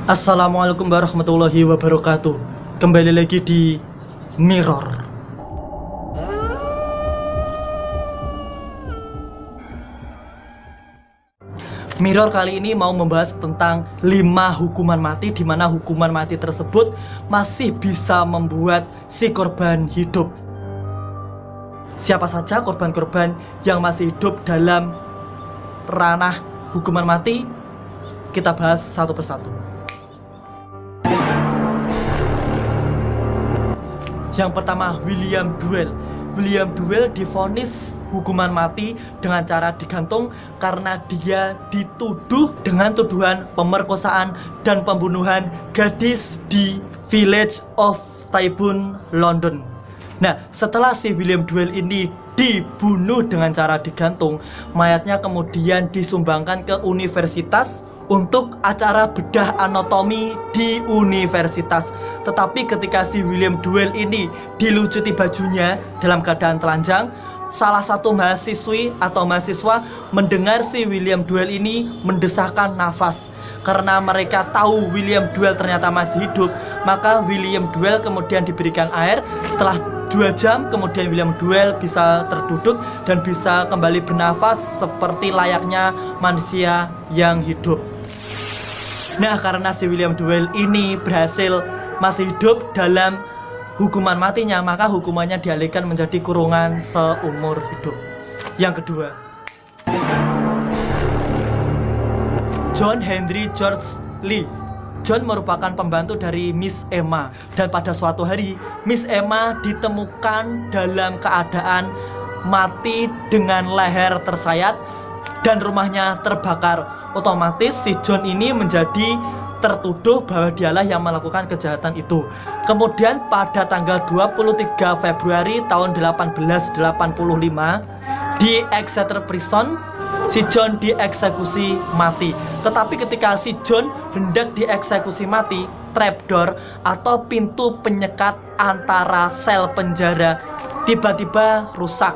Assalamualaikum warahmatullahi wabarakatuh. Kembali lagi di Mirror. Mirror kali ini mau membahas tentang 5 hukuman mati, di mana hukuman mati tersebut masih bisa membuat si korban hidup. Siapa saja korban-korban yang masih hidup dalam ranah hukuman mati? Kita bahas satu persatu. Yang pertama, William Duell. William Duell divonis hukuman mati dengan cara digantung karena dia dituduh dengan tuduhan pemerkosaan dan pembunuhan gadis di Village of Tyburn, London. Nah, setelah si William Duell ini dibunuh dengan cara digantung, mayatnya kemudian disumbangkan ke universitas untuk acara bedah anatomi di universitas. Tetapi ketika si William Duell ini dilucuti bajunya dalam keadaan telanjang, salah satu mahasiswi atau mahasiswa mendengar si William Duell ini mendesahkan nafas. Karena mereka tahu William Duell ternyata masih hidup, maka William Duell kemudian diberikan air. Setelah 2 jam kemudian William Duell bisa terduduk dan bisa kembali bernafas seperti layaknya manusia yang hidup. Nah, karena si William Duell ini berhasil masih hidup dalam hukuman matinya, maka hukumannya dialihkan menjadi kurungan seumur hidup. Yang kedua, John Henry George Lee. John merupakan pembantu dari Miss Emma, dan pada suatu hari Miss Emma ditemukan dalam keadaan mati dengan leher tersayat dan rumahnya terbakar. Otomatis si John ini menjadi tertuduh bahwa dialah yang melakukan kejahatan itu. Kemudian pada tanggal 23 Februari tahun 1885 di Exeter Prison, si John dieksekusi mati. Tetapi ketika si John hendak dieksekusi mati, trapdoor atau pintu penyekat antara sel penjara tiba-tiba rusak.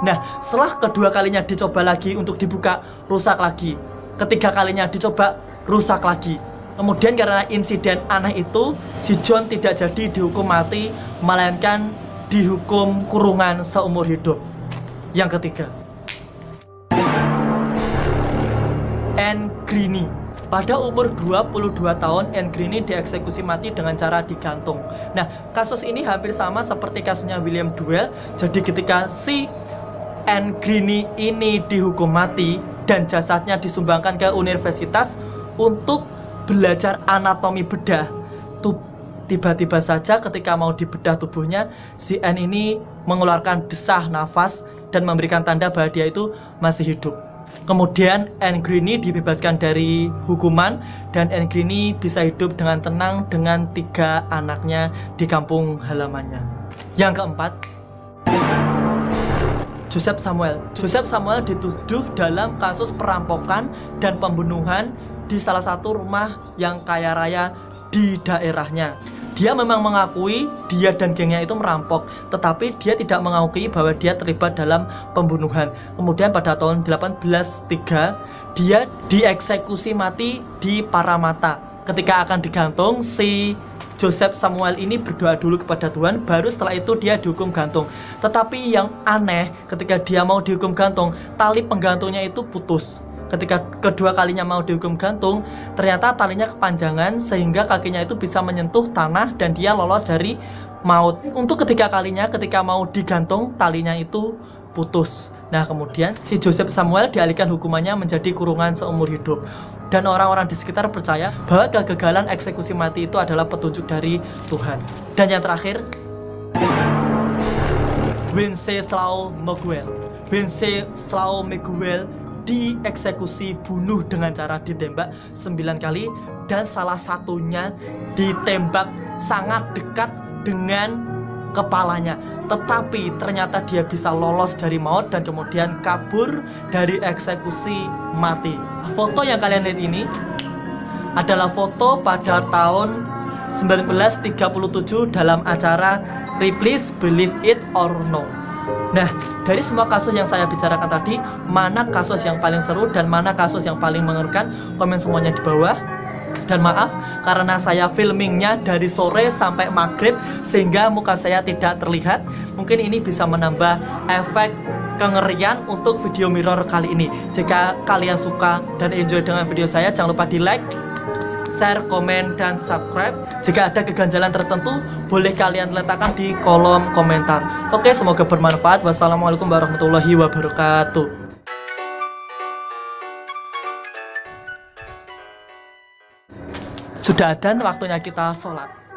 Nah, setelah kedua kalinya dicoba lagi untuk dibuka, rusak lagi. Ketiga kalinya dicoba, rusak lagi. Kemudian karena insiden aneh itu, si John tidak jadi dihukum mati, melainkan dihukum kurungan seumur hidup. Yang ketiga, Anne Greene. Pada umur 22 tahun, Anne Greene dieksekusi mati dengan cara digantung. Nah, kasus ini hampir sama seperti kasusnya William Duell. Jadi ketika si Anne Greene ini dihukum mati dan jasadnya disumbangkan ke universitas untuk belajar anatomi bedah, tiba-tiba saja ketika mau dibedah tubuhnya, si Anne ini mengeluarkan desah nafas dan memberikan tanda bahwa dia itu masih hidup. Kemudian Anne Greene dibebaskan dari hukuman dan Anne Greene bisa hidup dengan tenang dengan 3 anaknya di kampung halamannya. Yang keempat, Joseph Samuel. Joseph Samuel dituduh dalam kasus perampokan dan pembunuhan di salah satu rumah yang kaya raya di daerahnya. Dia memang mengakui dia dan gengnya itu merampok, tetapi dia tidak mengakui bahwa dia terlibat dalam pembunuhan. Kemudian pada tahun 1803 dia dieksekusi mati di Parramatta. Ketika akan digantung, si Joseph Samuel ini berdoa dulu kepada Tuhan, baru setelah itu dia dihukum gantung. Tetapi yang aneh, ketika dia mau dihukum gantung, tali penggantungnya itu putus. Ketika kedua kalinya mau dihukum gantung, ternyata talinya kepanjangan sehingga kakinya itu bisa menyentuh tanah dan dia lolos dari maut. Untuk ketiga kalinya, ketika mau digantung, talinya itu putus. Nah, kemudian si Joseph Samuel dialihkan hukumannya menjadi kurungan seumur hidup. Dan orang-orang di sekitar percaya bahwa kegagalan eksekusi mati itu adalah petunjuk dari Tuhan. Dan yang terakhir, Wenceslaw Miguel. Wenceslaw Miguel dieksekusi bunuh dengan cara ditembak 9 kali dan salah satunya ditembak sangat dekat dengan kepalanya. Tetapi ternyata dia bisa lolos dari maut dan kemudian kabur dari eksekusi mati. Foto yang kalian lihat ini adalah foto pada tahun 1937 dalam acara Ripley's Believe It or No. Nah, dari semua kasus yang saya bicarakan tadi, mana kasus yang paling seru dan mana kasus yang paling mengerikan? Komen semuanya di bawah. Dan maaf karena saya filmingnya dari sore sampai maghrib sehingga muka saya tidak terlihat. Mungkin ini bisa menambah efek kengerian untuk video mirror kali ini. Jika kalian suka dan enjoy dengan video saya, jangan lupa di like, share, komen, dan subscribe. Jika ada keganjalan tertentu, boleh kalian letakkan di kolom komentar. Oke, semoga bermanfaat. Wassalamualaikum warahmatullahi wabarakatuh. Sudah adzan, waktunya kita sholat.